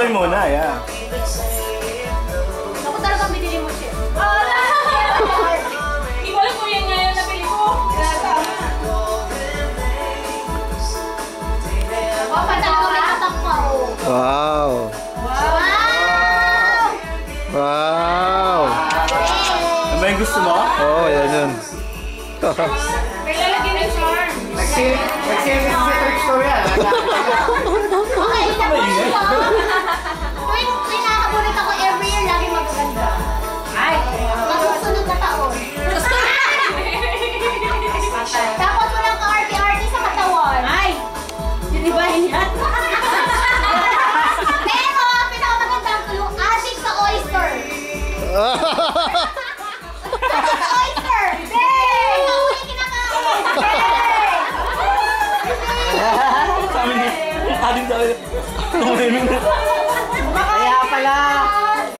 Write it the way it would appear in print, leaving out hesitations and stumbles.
tuloy muna, yeah. Ako talagang binili mo siya. Hindi ko alam kung yan nga yung nabili ko. Wow! Wow! Ano ba yung gusto mo? Oh, yan yun. May lalagyan ng charm. Nag-service sa thrift store yan. Okay, tuwing nakakabulit ako every year, lagi magaganda. Ay! Masusunod na taon. Tapos walang ka-arty-arty sa katawan. Ay! Dinibahin yan. Pero, pinakamagandang clue, adik sa oyster. Sa oyster! Hey! Ikaw yung kinakain! Sabi niya, aling sabi niya. Kaya pala,